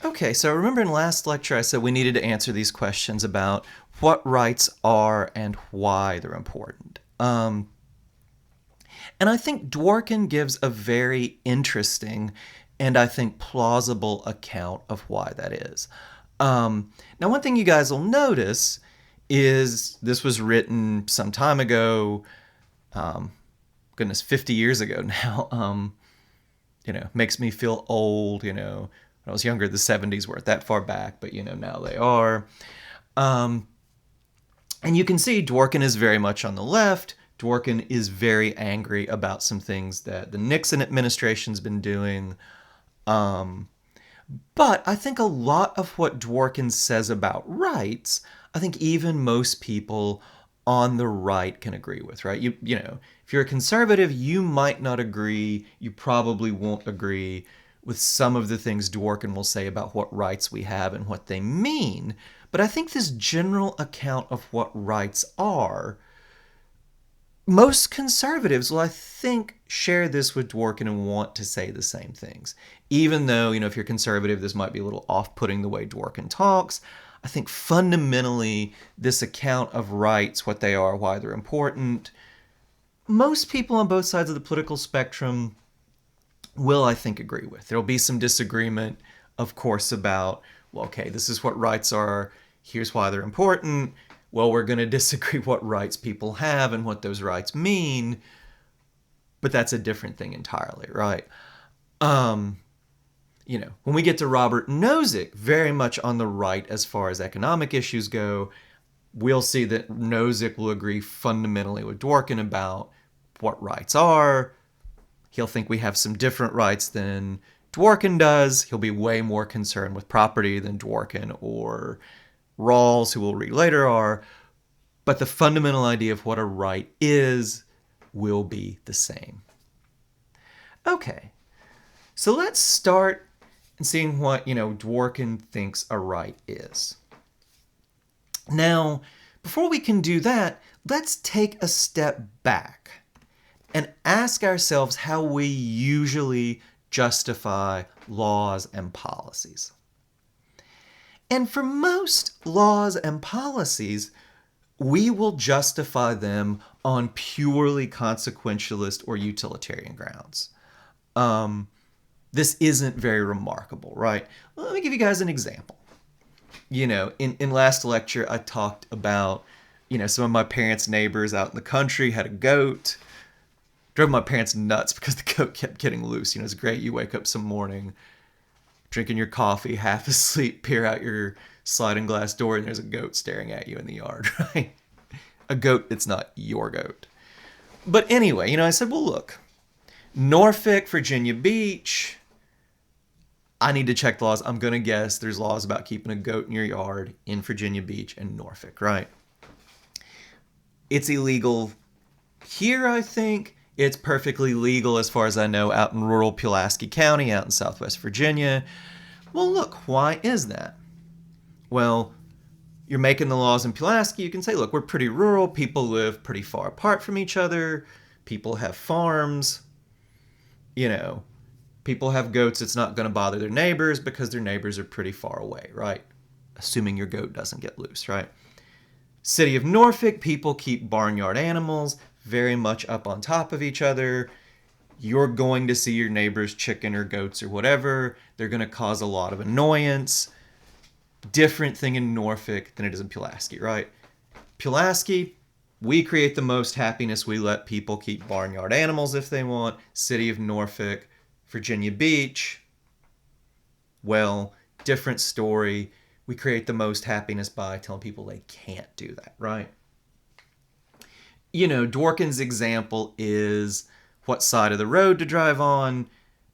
Okay, so remember in last lecture I said we needed to answer these questions about what rights are and why they're important. And I think Dworkin gives a very interesting and I think plausible account of why that is. Now, one thing you guys will notice is this was written some time ago, goodness, 50 years ago now. Makes me feel old. When I was younger, the 70s weren't that far back, but now they are. Um, and you can see Dworkin is very much on the left. Dworkin is very angry about some things that the Nixon administration's been doing. Um, but I think a lot of what Dworkin says about rights, I think even most people on the right can agree with, right? If you're a conservative, you might not agree. You probably won't agree with some of the things Dworkin will say about what rights we have and what they mean. But I think this general account of what rights are, most conservatives will, I think, share this with Dworkin and want to say the same things. Even though, if you're conservative, this might be a little off-putting the way Dworkin talks. I think fundamentally, this account of rights, what they are, why they're important, most people on both sides of the political spectrum will, I think, agree with. There'll be some disagreement, of course, about, well, okay, this is what rights are, here's why they're important. Well, we're going to disagree what rights people have and what those rights mean, but that's a different thing entirely, right? Um, when we get to Robert Nozick, very much on the right as far as economic issues go, we'll see that Nozick will agree fundamentally with Dworkin about what rights are. He'll think we have some different rights than Dworkin does. He'll be way more concerned with property than Dworkin or Rawls, who we'll read later, are. But the fundamental idea of what a right is will be the same. Okay, so let's start in seeing what, Dworkin thinks a right is. Now, before we can do that, let's take a step back and ask ourselves how we usually justify laws and policies. And for most laws and policies, we will justify them on purely consequentialist or utilitarian grounds. This isn't very remarkable, right? Well, let me give you guys an example. In last lecture, I talked about, some of my parents' neighbors out in the country had a goat. Drove my parents nuts because the goat kept getting loose. It's great. You wake up some morning, drinking your coffee, half asleep, peer out your sliding glass door, and there's a goat staring at you in the yard, right? A goat, it's not your goat. But anyway, I said, well, look, Norfolk, Virginia Beach, I need to check the laws. I'm going to guess there's laws about keeping a goat in your yard in Virginia Beach and Norfolk, right? It's illegal here, I think. It's perfectly legal, as far as I know, out in rural Pulaski County, out in Southwest Virginia. Well, look, why is that? Well, you're making the laws in Pulaski. You can say, look, we're pretty rural. People live pretty far apart from each other. People have farms. People have goats. It's not going to bother their neighbors because their neighbors are pretty far away, right? Assuming your goat doesn't get loose, right? City of Norfolk, people keep barnyard animals very much up on top of each other. You're going to see your neighbor's chicken or goats or whatever. They're going to cause a lot of annoyance. Different thing in Norfolk than it is in Pulaski, right? Pulaski, we create the most happiness. We let people keep barnyard animals if they want. City of Norfolk, Virginia Beach, well, different story. We create the most happiness by telling people they can't do that, right? Dworkin's example is what side of the road to drive on.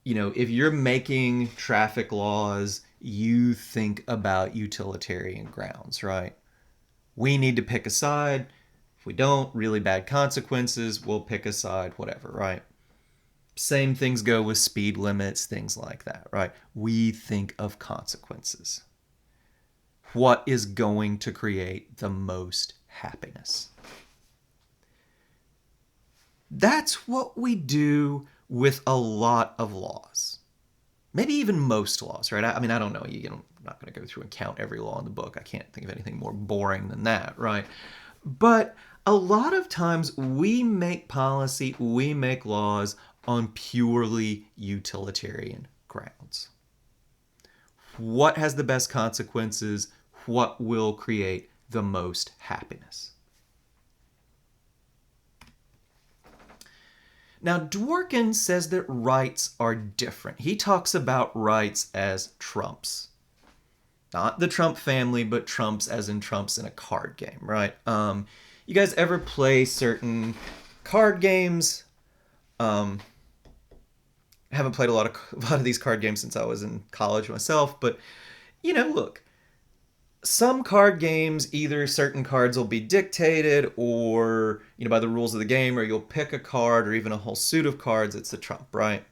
If you're making traffic laws, you think about utilitarian grounds, right? We need to pick a side. If we don't, really bad consequences. We'll pick a side, whatever, right? Same things go with speed limits, things like that, right? We think of consequences. What is going to create the most happiness? That's what we do with a lot of laws. maybe even most laws, right? I mean, I don't know. I'm not going to go through and count every law in the book. I can't think of anything more boring than that, right? But a lot of times we make policy, we make laws on purely utilitarian grounds. What has the best consequences? What will create the most happiness? Now, Dworkin says that rights are different. He talks about rights as trumps. Not the Trump family, but trumps as in trumps in a card game, right? You guys ever play certain card games? I haven't played a lot of these card games since I was in college myself, but look, some card games, either certain cards will be dictated or, by the rules of the game, or you'll pick a card or even a whole suit of cards. It's a trump, right?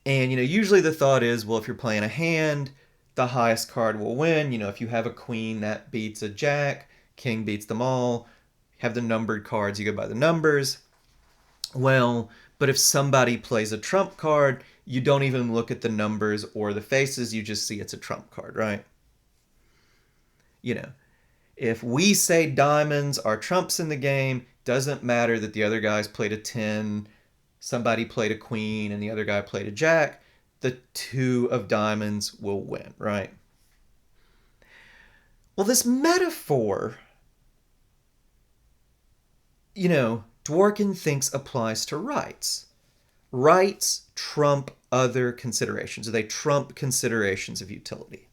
And, usually the thought is, well, if you're playing a hand, the highest card will win. If you have a queen, that beats a jack. King beats them all. Have the numbered cards, you go by the numbers. Well, but if somebody plays a trump card, you don't even look at the numbers or the faces. You just see it's a trump card, right? If we say diamonds are trumps in the game, doesn't matter that the other guys played a 10, somebody played a queen, and the other guy played a jack, the 2 of diamonds will win, right? Well, this metaphor, Dworkin thinks applies to rights. Rights trump other considerations. They trump considerations of utility.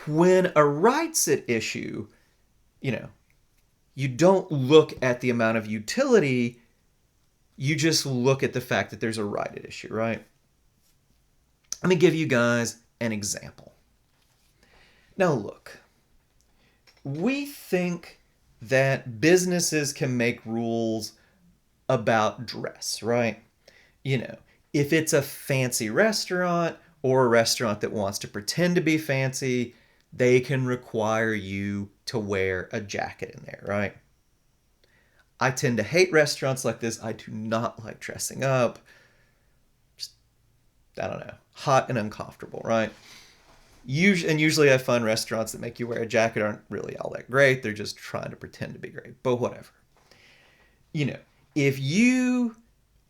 When a right's at issue, you don't look at the amount of utility, you just look at the fact that there's a right at issue, right? Let me give you guys an example. Now look, we think that businesses can make rules about dress, right? If it's a fancy restaurant or a restaurant that wants to pretend to be fancy, they can require you to wear a jacket in there, right? I tend to hate restaurants like this. I do not like dressing up. Just, I don't know, hot and uncomfortable, right? Usually I find restaurants that make you wear a jacket aren't really all that great. They're just trying to pretend to be great, but whatever. If you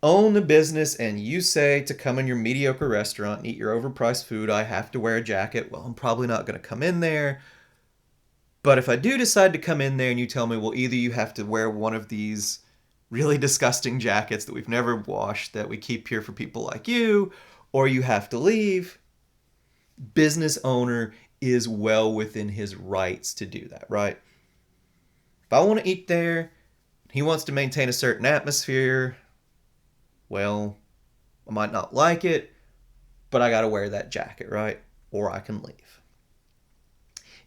own the business and you say to come in your mediocre restaurant and eat your overpriced food, I have to wear a jacket, well, I'm probably not going to come in there. But if I do decide to come in there and you tell me, well, either you have to wear one of these really disgusting jackets that we've never washed that we keep here for people like you, or you have to leave, business owner is well within his rights to do that, right? If I want to eat there, he wants to maintain a certain atmosphere, well, I might not like it, but I got to wear that jacket, right? Or I can leave.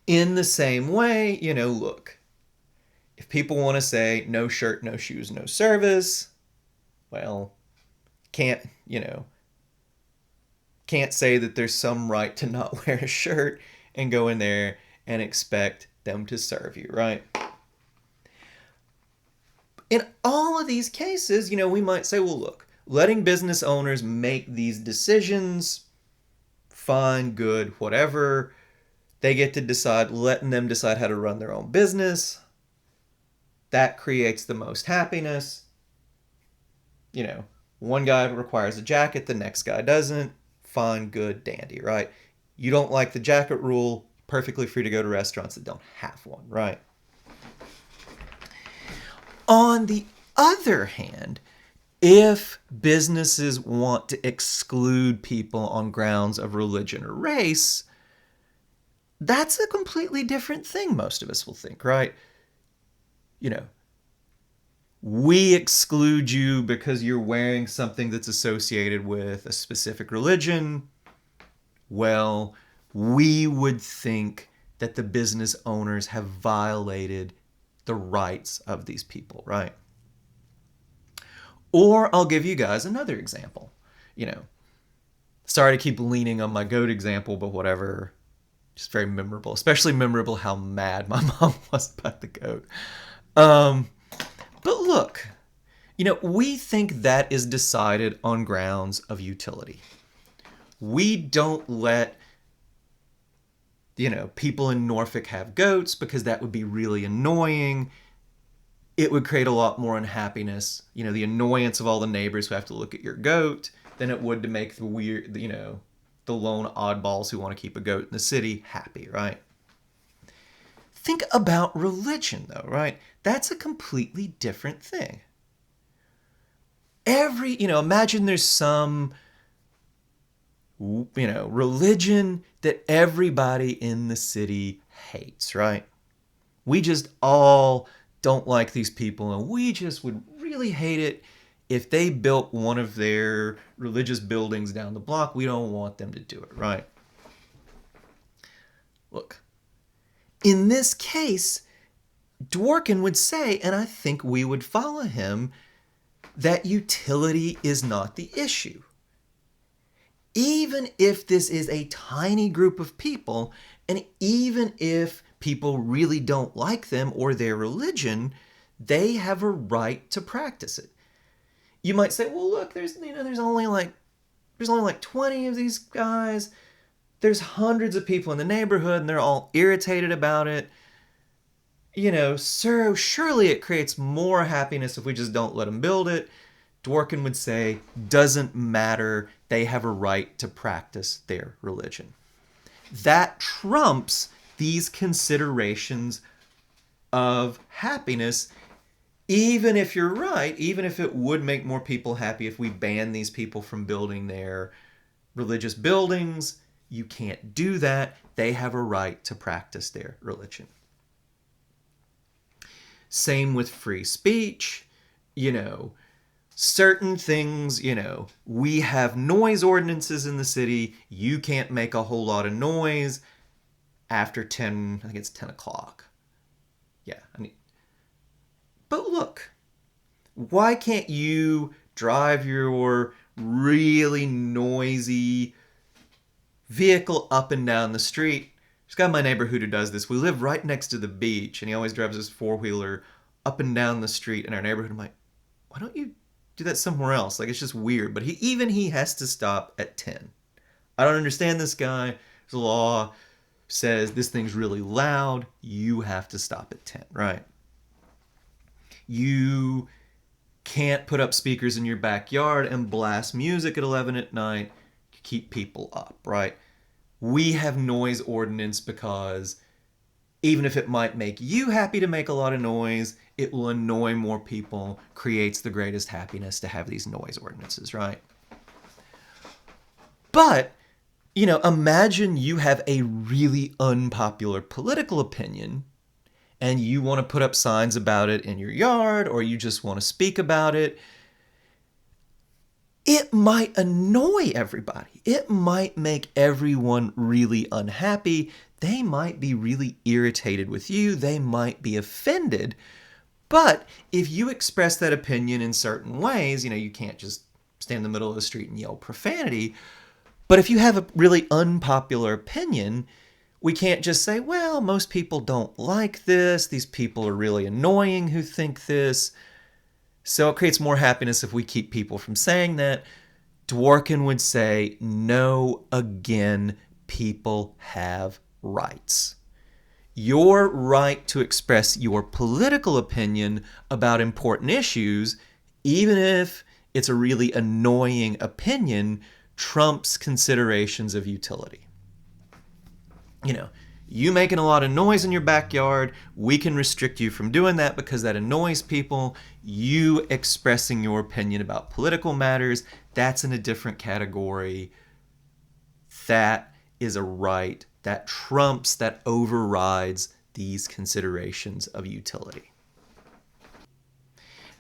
In the same way, look, if people want to say no shirt, no shoes, no service, well, can't say that there's some right to not wear a shirt and go in there and expect them to serve you, right? In all of these cases, we might say, well, look, letting business owners make these decisions, fine, good, whatever. They get to decide, letting them decide how to run their own business. That creates the most happiness. One guy requires a jacket, the next guy doesn't. Fine, good, dandy, right? You don't like the jacket rule, perfectly free to go to restaurants that don't have one, right? On the other hand, if businesses want to exclude people on grounds of religion or race, that's a completely different thing, most of us will think, right? We exclude you because you're wearing something that's associated with a specific religion. Well, we would think that the business owners have violated the rights of these people, right? Or I'll give you guys another example. Sorry to keep leaning on my goat example, but whatever. Just very memorable. Especially memorable how mad my mom was about the goat. But look, We think that is decided on grounds of utility. We don't let, people in Norfolk have goats because that would be really annoying. It would create a lot more unhappiness, the annoyance of all the neighbors who have to look at your goat than it would to make the weird, the lone oddballs who want to keep a goat in the city happy, right? Think about religion, though, right? That's a completely different thing. Imagine there's some, religion that everybody in the city hates, right? We just all don't like these people, and we just would really hate it if they built one of their religious buildings down the block. We don't want them to do it, right? Look, in this case, Dworkin would say, and I think we would follow him, that utility is not the issue. Even if this is a tiny group of people, and even if people really don't like them or their religion, they have a right to practice it. You might say, well, look, there's only like 20 of these guys. There's hundreds of people in the neighborhood, and they're all irritated about it. Sir, surely it creates more happiness if we just don't let them build it. Dworkin would say, doesn't matter. They have a right to practice their religion. That trumps these considerations of happiness, even if you're right, even if it would make more people happy if we ban these people from building their religious buildings. You can't do that. They have a right to practice their religion. Same with free speech. Certain things, we have noise ordinances in the city. You can't make a whole lot of noise after 10, I think it's 10 o'clock. Yeah, but look, why can't you drive your really noisy vehicle up and down the street? There's a guy in my neighborhood who does this. We live right next to the beach, and he always drives his four-wheeler up and down the street in our neighborhood. I'm like, why don't you do that somewhere else? Like, it's just weird. But he has to stop at 10. I don't understand this guy. The law says this thing's really loud. You have to stop at 10, right? You can't put up speakers in your backyard and blast music at 11 at night to keep people up, right? We have noise ordinance because even if it might make you happy to make a lot of noise, it will annoy more people, creates the greatest happiness to have these noise ordinances, right? But, imagine you have a really unpopular political opinion and you want to put up signs about it in your yard, or you just want to speak about it. It might annoy everybody. It might make everyone really unhappy. They might be really irritated with you. They might be offended. But if you express that opinion in certain ways, you can't just stand in the middle of the street and yell profanity. But if you have a really unpopular opinion, we can't just say, well, most people don't like this. These people are really annoying who think this. So it creates more happiness if we keep people from saying that. Dworkin would say, no, again, people have rights. Your right to express your political opinion about important issues, even if it's a really annoying opinion, trumps considerations of utility. You making a lot of noise in your backyard, we can restrict you from doing that because that annoys people. You expressing your opinion about political matters, that's in a different category. That is a right that trumps, that overrides these considerations of utility.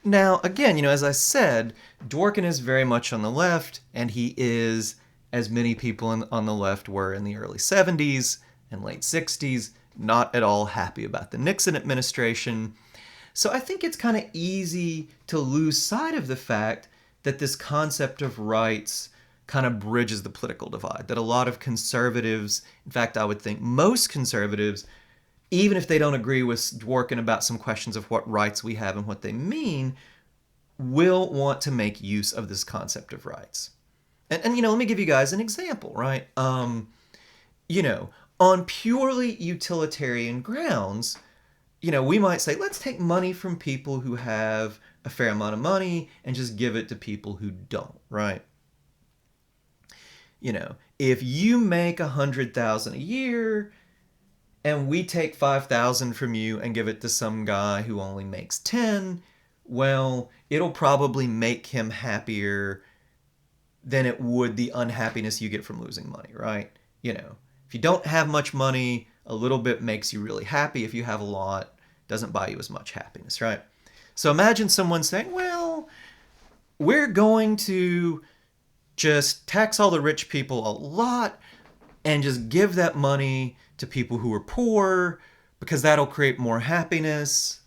Now, again, as I said, Dworkin is very much on the left, and he is, as many people on the left were in the early 70s and late 60s, not at all happy about the Nixon administration. So I think it's kind of easy to lose sight of the fact that this concept of rights kind of bridges the political divide, that a lot of conservatives, in fact, I would think most conservatives, even if they don't agree with Dworkin about some questions of what rights we have and what they mean, will want to make use of this concept of rights. And let me give you guys an example, right? You know, on purely utilitarian grounds, we might say, let's take money from people who have a fair amount of money and just give it to people who don't, right? If you make 100,000 a year and we take 5,000 from you and give it to some guy who only makes 10, well, it'll probably make him happier than it would the unhappiness you get from losing money, right? If you don't have much money, a little bit makes you really happy. If you have a lot, doesn't buy you as much happiness, right? So imagine someone saying, well, we're going to just tax all the rich people a lot and just give that money to people who are poor because that'll create more happiness.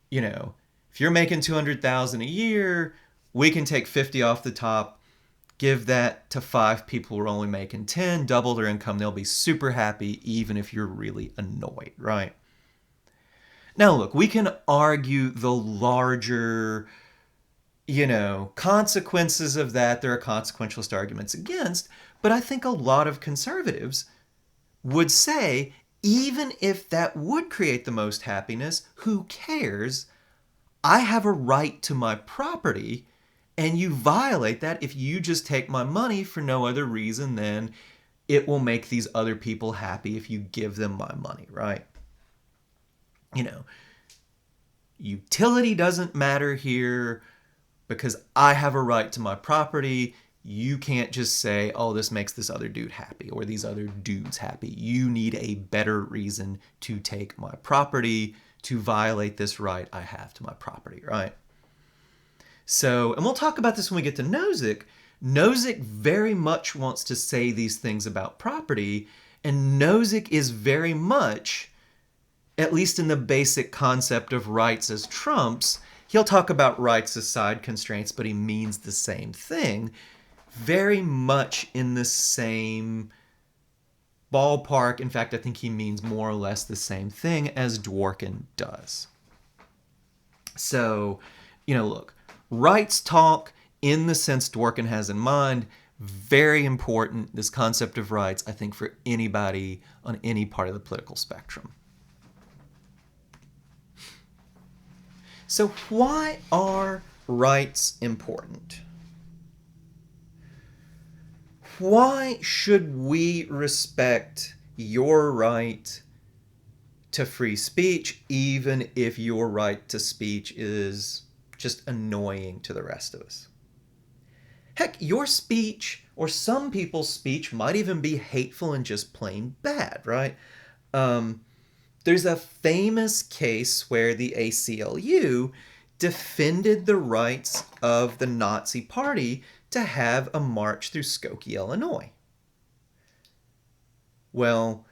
If you're making 200,000 a year, we can take 50 off the top, give that to 5 people who are only making 10, double their income. They'll be super happy even if you're really annoyed, right? Now look, we can argue the larger consequences of that. There are consequentialist arguments against, but I think a lot of conservatives would say, even if that would create the most happiness, who cares? I have a right to my property, and you violate that if you just take my money for no other reason than it will make these other people happy if you give them my money, right? Utility doesn't matter here because I have a right to my property. You can't just say, oh, this makes this other dude happy or these other dudes happy. You need a better reason to take my property, to violate this right I have to my property, right? So, and we'll talk about this when we get to Nozick. Nozick very much wants to say these things about property, and Nozick is very much, at least in the basic concept of rights as trumps, he'll talk about rights as side constraints, but he means the same thing, very much in the same ballpark. In fact, I think he means more or less the same thing as Dworkin does. So, look, rights talk in the sense Dworkin has in mind, very important, this concept of rights, I think, for anybody on any part of the political spectrum. So why are rights important? Why should we respect your right to free speech, even if your right to speech is just annoying to the rest of us? Heck, your speech, or some people's speech, might even be hateful and just plain bad, right? There's a famous case where the ACLU defended the rights of the Nazi Party to have a march through Skokie, Illinois. Well,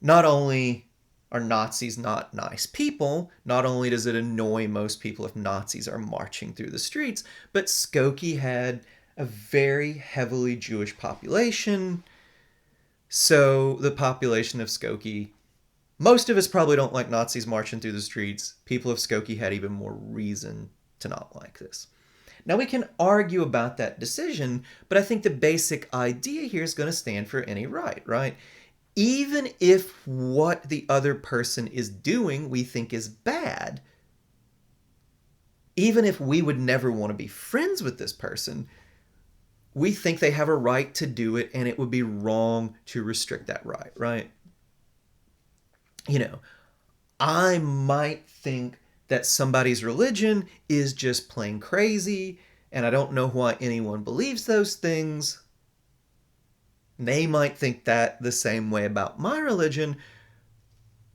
not only are Nazis not nice people, not only does it annoy most people if Nazis are marching through the streets, but Skokie had a very heavily Jewish population. So the population of Skokie, most of us probably don't like Nazis marching through the streets. People of Skokie had even more reason to not like this. Now we can argue about that decision, but I think the basic idea here is going to stand for any right? Even if what the other person is doing we think is bad, even if we would never want to be friends with this person, we think they have a right to do it, and it would be wrong to restrict that right? I might think that somebody's religion is just plain crazy, and I don't know why anyone believes those things. They might think that the same way about my religion,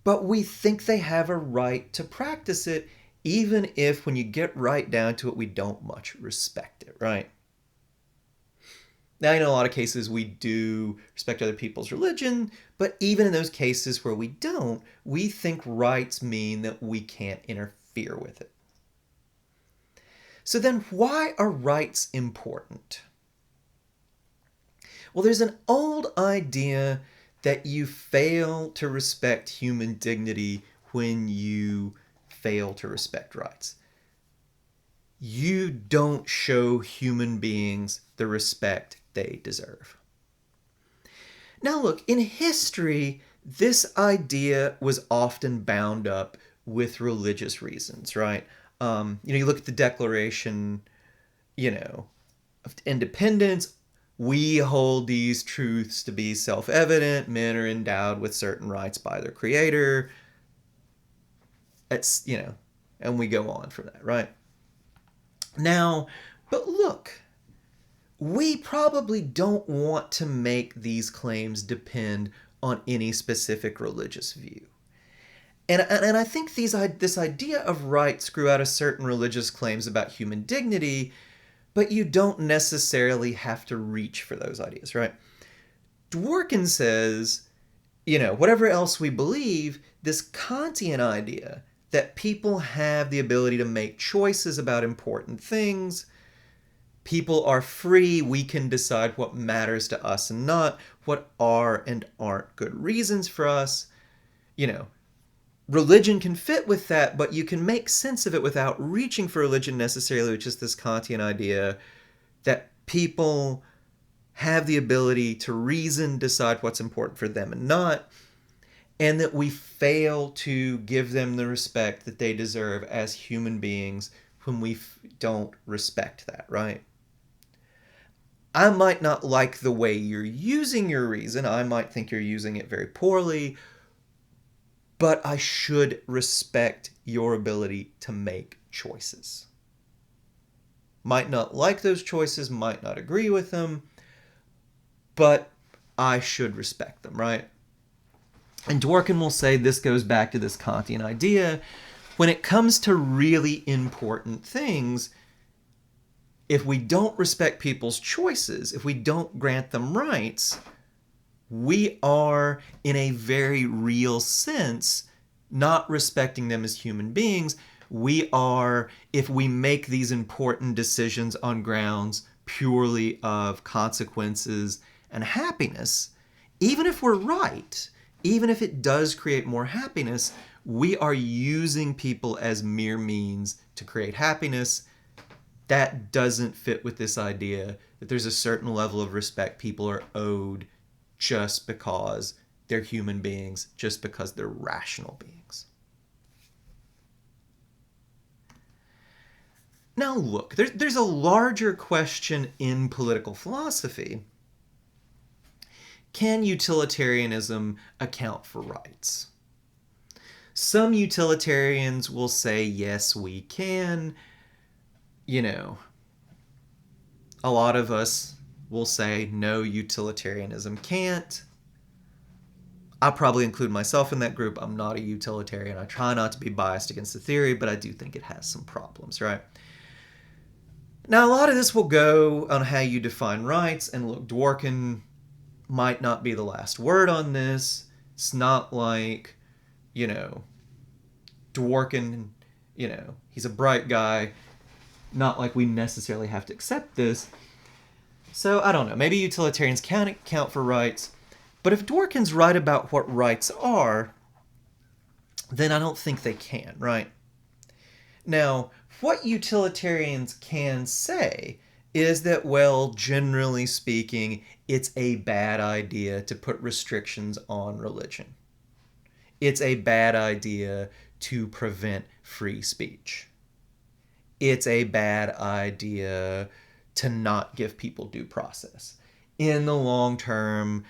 but we think they have a right to practice it, even if when you get right down to it, we don't much respect it, right? Now, in a lot of cases, we do respect other people's religion, but even in those cases where we don't, we think rights mean that we can't interfere with it. So then, why are rights important? Well, there's an old idea that you fail to respect human dignity when you fail to respect rights. you don't show human beings the respect they deserve. Now, look, in history, this idea was often bound up with religious reasons, right? You look at the Declaration, of Independence. We hold these truths to be self-evident. Men are endowed with certain rights by their creator. It's, and we go on from that, right? Now, but look, we probably don't want to make these claims depend on any specific religious view. And I think this idea of rights grew out of certain religious claims about human dignity, but you don't necessarily have to reach for those ideas, right? Dworkin says, whatever else we believe, this Kantian idea that people have the ability to make choices about important things, people are free, we can decide what matters to us and not, what are and aren't good reasons for us. Religion can fit with that, but you can make sense of it without reaching for religion necessarily, which is this Kantian idea that people have the ability to reason, decide what's important for them and not, and that we fail to give them the respect that they deserve as human beings when we don't respect that, right? I might not like the way you're using your reason. I might think you're using it very poorly, but I should respect your ability to make choices. Might not like those choices, might not agree with them, but I should respect them, right? And Dworkin will say this goes back to this Kantian idea. When it comes to really important things, if we don't respect people's choices, if we don't grant them rights, we are, in a very real sense, not respecting them as human beings. We are, if we make these important decisions on grounds purely of consequences and happiness, even if we're right, even if it does create more happiness, we are using people as mere means to create happiness. That doesn't fit with this idea that there's a certain level of respect people are owed just because they're human beings, just because they're rational beings. Now look, there's a larger question in political philosophy. Can utilitarianism account for rights? Some utilitarians will say, yes, we can. A lot of us will say, no, utilitarianism can't. I probably include myself in that group. I'm not a utilitarian. I try not to be biased against the theory, but I do think it has some problems, right? Now, a lot of this will go on how you define rights, and look, Dworkin might not be the last word on this. It's not like, Dworkin, he's a bright guy. Not like we necessarily have to accept this. So, I don't know. Maybe utilitarians can account for rights. But if Dworkin's right about what rights are, then I don't think they can, right? Now, what utilitarians can say is that, well, generally speaking, it's a bad idea to put restrictions on religion. It's a bad idea to prevent free speech. It's a bad idea to not give people due process. In the long term,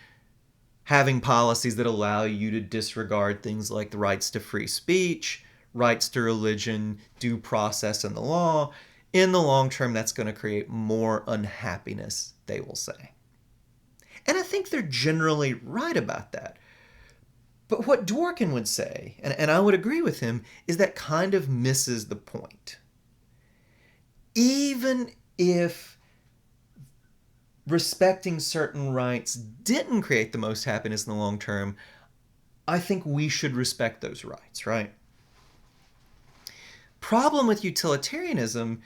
having policies that allow you to disregard things like the rights to free speech, rights to religion, due process, and the law, in the long term, that's going to create more unhappiness, they will say. And I think they're generally right about that. But what Dworkin would say, and I would agree with him, is that kind of misses the point. Even if respecting certain rights didn't create the most happiness in the long term, I think we should respect those rights, right? Problem with utilitarianism,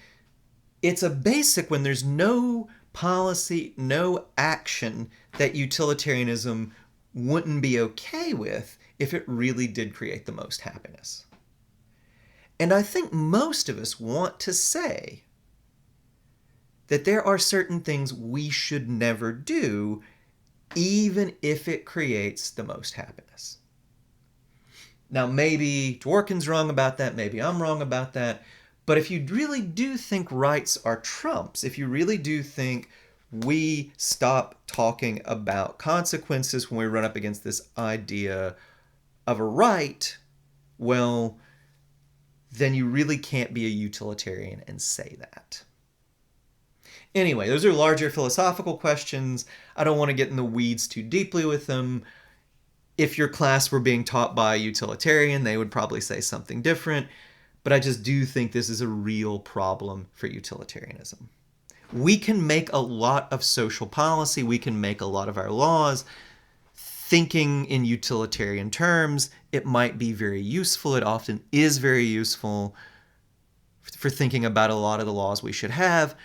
it's a basic when there's no policy, no action that utilitarianism wouldn't be okay with if it really did create the most happiness. And I think most of us want to say that there are certain things we should never do, even if it creates the most happiness. Now, maybe Dworkin's wrong about that, maybe I'm wrong about that, but if you really do think rights are trumps, if you really do think we stop talking about consequences when we run up against this idea of a right, well, then you really can't be a utilitarian and say that. Anyway, those are larger philosophical questions. I don't want to get in the weeds too deeply with them. If your class were being taught by a utilitarian, they would probably say something different. But I just do think this is a real problem for utilitarianism. We can make a lot of social policy, we can make a lot of our laws thinking in utilitarian terms. It might be very useful, it often is very useful for thinking about a lot of the laws we should have.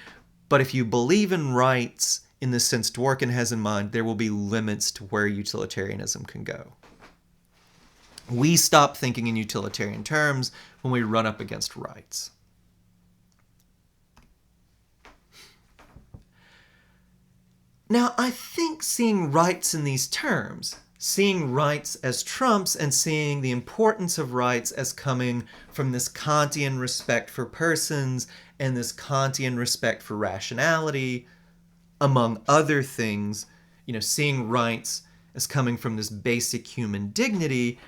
But if you believe in rights in the sense Dworkin has in mind, there will be limits to where utilitarianism can go. We stop thinking in utilitarian terms when we run up against rights. Now, I think seeing rights in these terms, seeing rights as trumps and seeing the importance of rights as coming from this Kantian respect for persons and this Kantian respect for rationality, among other things, seeing rights as coming from this basic human dignity,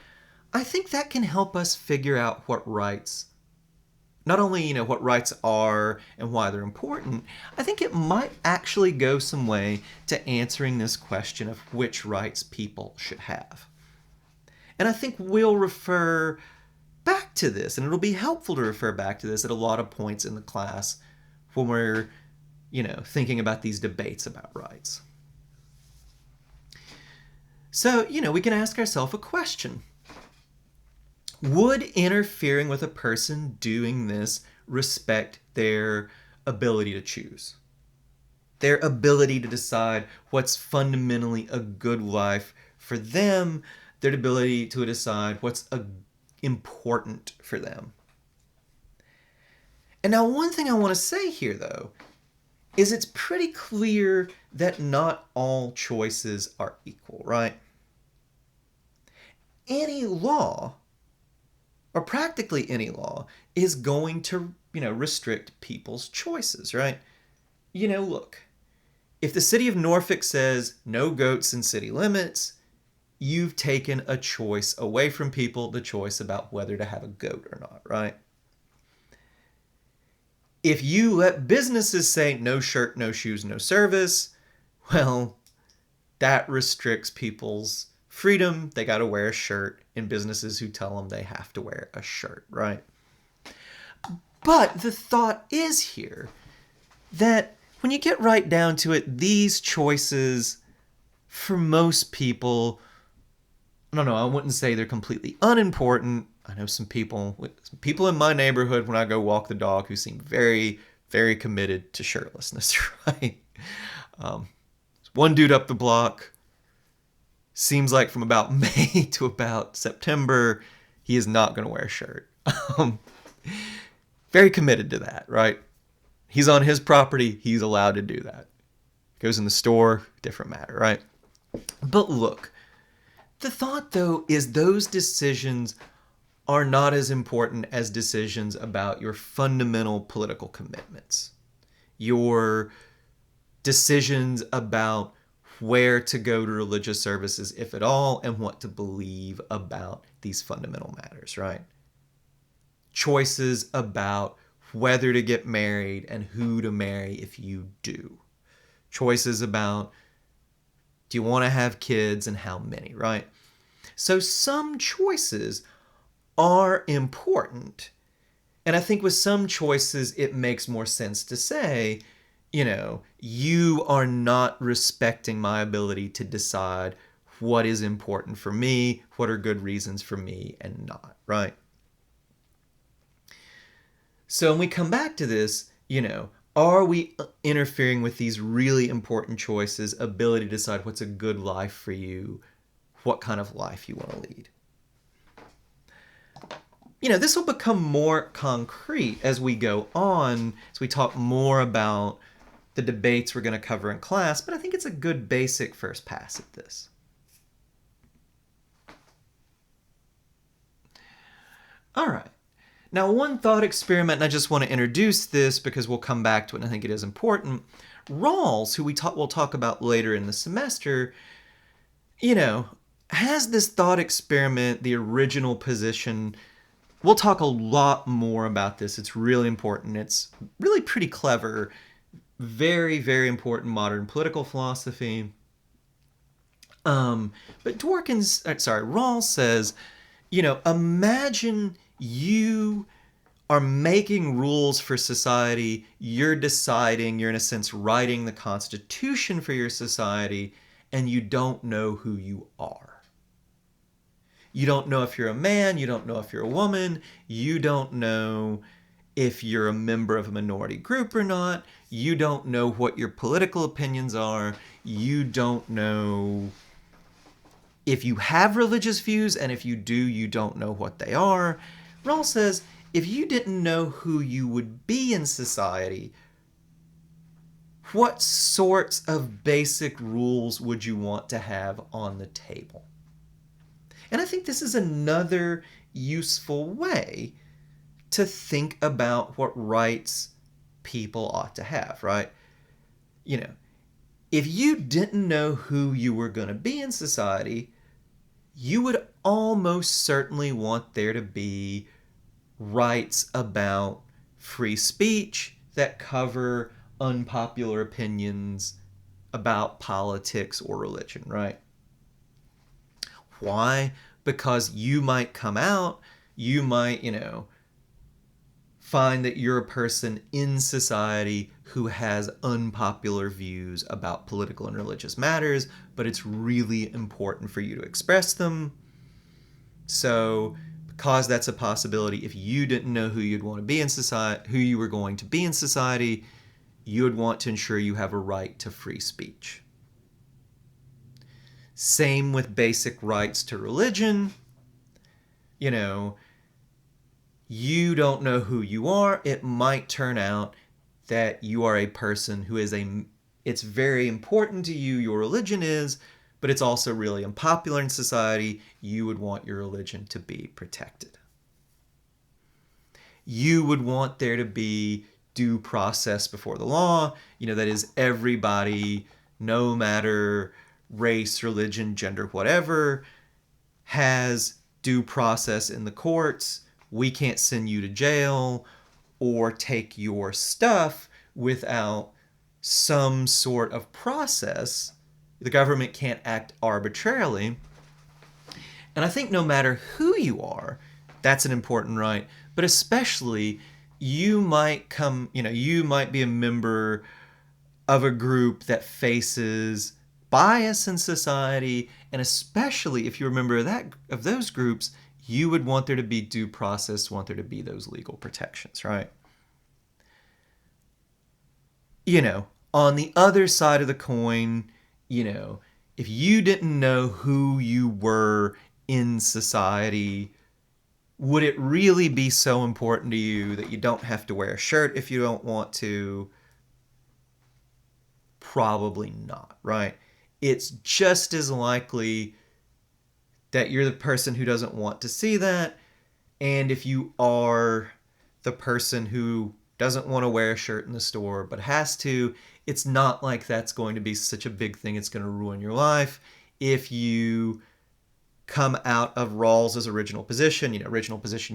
I think that can help us figure out what rights, not only, what rights are and why they're important, I think it might actually go some way to answering this question of which rights people should have. And I think we'll refer back to this, and it'll be helpful to refer back to this at a lot of points in the class when we're thinking about these debates about rights. So, we can ask ourselves a question. Would interfering with a person doing this respect their ability to choose? Their ability to decide what's fundamentally a good life for them, their ability to decide what's important for them. And now one thing I want to say here, though, is it's pretty clear that not all choices are equal, right? Any law, or practically any law, is going to, restrict people's choices, right? Look, if the city of Norfolk says no goats in city limits, you've taken a choice away from people, the choice about whether to have a goat or not, right? If you let businesses say no shirt, no shoes, no service, well, that restricts people's freedom. They got to wear a shirt in businesses who tell them they have to wear a shirt, right? But the thought is here that when you get right down to it, these choices, for most people, I don't know, I wouldn't say they're completely unimportant. I know some people in my neighborhood when I go walk the dog who seem very, very committed to shirtlessness, right? One dude up the block, seems like from about May to about September, he is not going to wear a shirt. Very committed to that, right? He's on his property, he's allowed to do that. Goes in the store, different matter, right? But look, the thought, though, is those decisions are not as important as decisions about your fundamental political commitments. Your decisions about where to go to religious services, if at all, and what to believe about these fundamental matters, right? Choices about whether to get married and who to marry if you do. Choices about, do you want to have kids and how many, right? So some choices are important. And I think with some choices, it makes more sense to say, you are not respecting my ability to decide what is important for me, what are good reasons for me and not, right? So when we come back to this, are we interfering with these really important choices, ability to decide what's a good life for you, what kind of life you want to lead? This will become more concrete as we go on, as we talk more about the debates we're going to cover in class, but I think it's a good basic first pass at this. All right. Now, one thought experiment, and I just want to introduce this because we'll come back to it and I think it is important. Rawls, who we'll talk about later in the semester, has this thought experiment, the original position. We'll talk a lot more about this. It's really important. It's really pretty clever. Very, very important modern political philosophy. But Rawls says, imagine you are making rules for society. You're deciding, you're in a sense writing the constitution for your society, and you don't know who you are. You don't know if you're a man, you don't know if you're a woman, you don't know if you're a member of a minority group or not, you don't know what your political opinions are, you don't know if you have religious views, and if you do, you don't know what they are. Rawls says, if you didn't know who you would be in society, what sorts of basic rules would you want to have on the table? And I think this is another useful way to think about what rights people ought to have, right? If you didn't know who you were going to be in society, you would almost certainly want there to be rights about free speech that cover unpopular opinions about politics or religion, right? Why? Because you might come out, you might, find that you're a person in society who has unpopular views about political and religious matters, but it's really important for you to express them. So, because that's a possibility, if you didn't know who you'd want to be in society, who you were going to be in society, you would want to ensure you have a right to free speech. Same with basic rights to religion. You don't know who you are. It might turn out that you are a person who it's very important to you, your religion is, but it's also really unpopular in society. You would want your religion to be protected. You would want there to be due process before the law. That is, everybody, no matter race, religion, gender, whatever, has due process in the courts. We can't send you to jail or take your stuff without some sort of process. The government can't act arbitrarily. And I think no matter who you are, that's an important right. But especially, you might be a member of a group that faces bias in society, and especially if you're a member of those groups, you would want there to be due process, want there to be those legal protections, right? On the other side of the coin, if you didn't know who you were in society, would it really be so important to you that you don't have to wear a shirt if you don't want to? Probably not, right? It's just as likely that you're the person who doesn't want to see that. And if you are the person who doesn't want to wear a shirt in the store but has to, it's not like that's going to be such a big thing. It's going to ruin your life. If you come out of Rawls's original position, you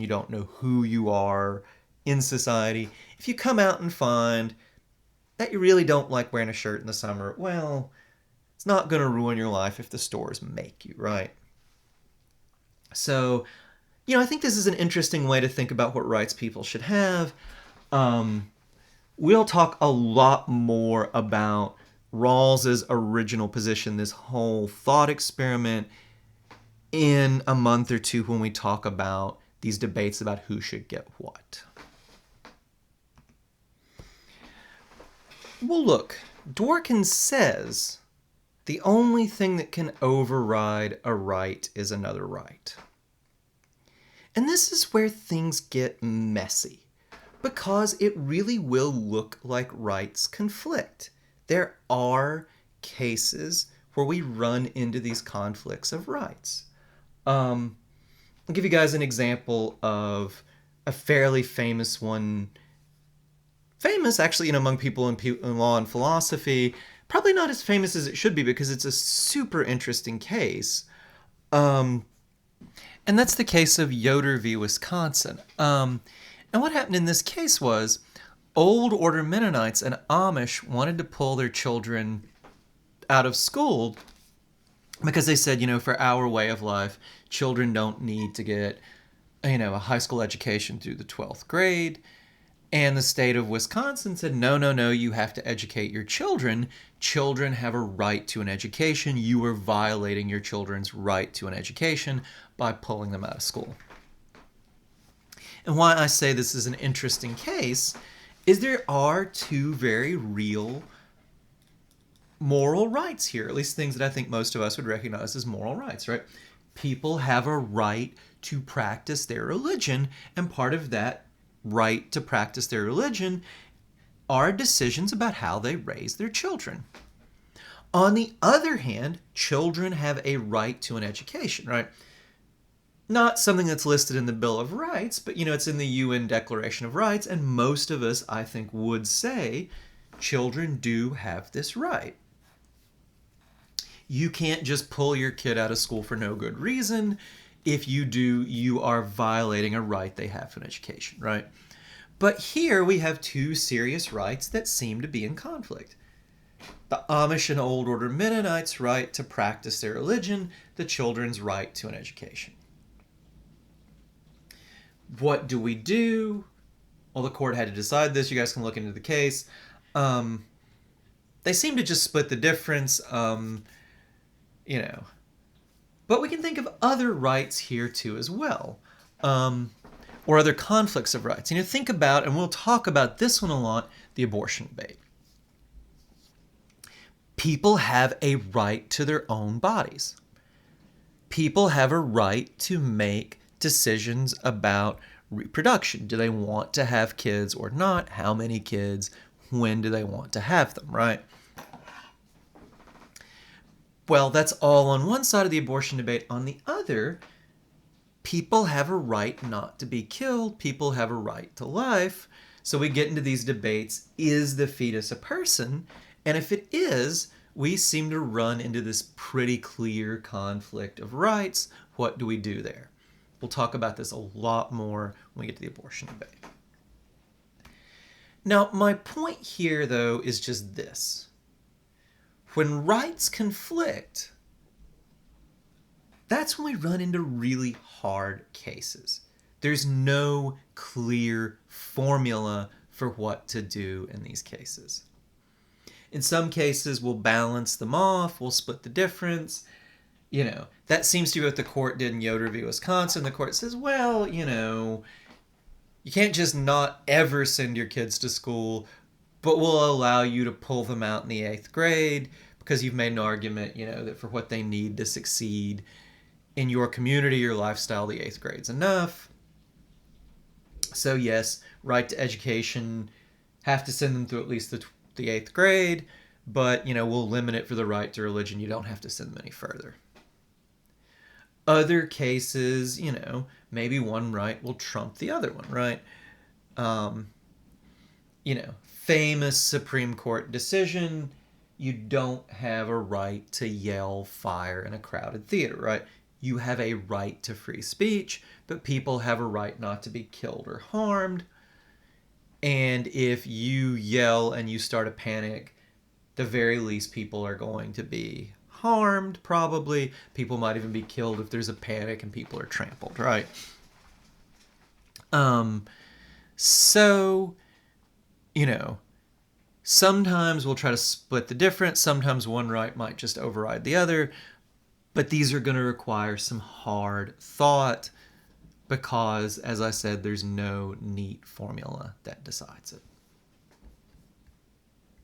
don't know who you are in society. If you come out and find that you really don't like wearing a shirt in the summer, well, it's not going to ruin your life if the stores make you, right? So, I think this is an interesting way to think about what rights people should have. We'll talk a lot more about Rawls's original position, this whole thought experiment, in a month or two when we talk about these debates about who should get what. Well, look, Dworkin says the only thing that can override a right is another right. And this is where things get messy. because it really will look like rights conflict. There are cases where we run into these conflicts of rights. I'll give you guys an example of a fairly famous one. Famous, actually, among people in law and philosophy. Probably not as famous as it should be because it's a super interesting case. And that's the case of Yoder v. Wisconsin. And what happened in this case was Old Order Mennonites and Amish wanted to pull their children out of school because they said, for our way of life, children don't need to get, a high school education through the 12th grade. And the state of Wisconsin said, no, no, no, you have to educate your children. Children have a right to an education. You are violating your children's right to an education by pulling them out of school. And why I say this is an interesting case is there are two very real moral rights here, at least things that I think most of us would recognize as moral rights, right? People have a right to practice their religion, and part of that right to practice their religion are decisions about how they raise their children. On the other hand, children have a right to an education, right? Not something that's listed in the Bill of Rights, but it's in the UN Declaration of Rights, and most of us, I think, would say children do have this right. You can't just pull your kid out of school for no good reason. If you do, you are violating a right they have for an education, right? But here we have two serious rights that seem to be in conflict. The Amish and Old Order Mennonites' right to practice their religion, the children's right to an education. What do we do? Well, the court had to decide this. You guys can look into the case. They seem to just split the difference, But we can think of other rights here too as well, or other conflicts of rights. Think about, and we'll talk about this one a lot, the abortion debate. People have a right to their own bodies. People have a right to make decisions about reproduction. Do they want to have kids or not? How many kids? When do they want to have them, right? Well, that's all on one side of the abortion debate. On the other, people have a right not to be killed. People have a right to life. So we get into these debates. Is the fetus a person? And if it is, we seem to run into this pretty clear conflict of rights. What do we do there? We'll talk about this a lot more when we get to the abortion debate. Now, my point here, though, is just this. When rights conflict, that's when we run into really hard cases. There's no clear formula for what to do in these cases. In some cases, we'll balance them off, we'll split the difference. That seems to be what the court did in Yoder v. Wisconsin. The court says, well, you can't just not ever send your kids to school, but we'll allow you to pull them out in the 8th grade because you've made an argument, that for what they need to succeed in your community, your lifestyle, the 8th grade's enough. So yes, right to education, have to send them through at least the 8th grade, but, we'll limit it for the right to religion. You don't have to send them any further. Other cases, maybe one right will trump the other one, right? Famous Supreme Court decision, you don't have a right to yell fire in a crowded theater, right? You have a right to free speech, but people have a right not to be killed or harmed. And if you yell and you start a panic, the very least people are going to be harmed, probably. People might even be killed if there's a panic and people are trampled, right? So, sometimes we'll try to split the difference. Sometimes one right might just override the other. But these are going to require some hard thought because, as I said, there's no neat formula that decides it.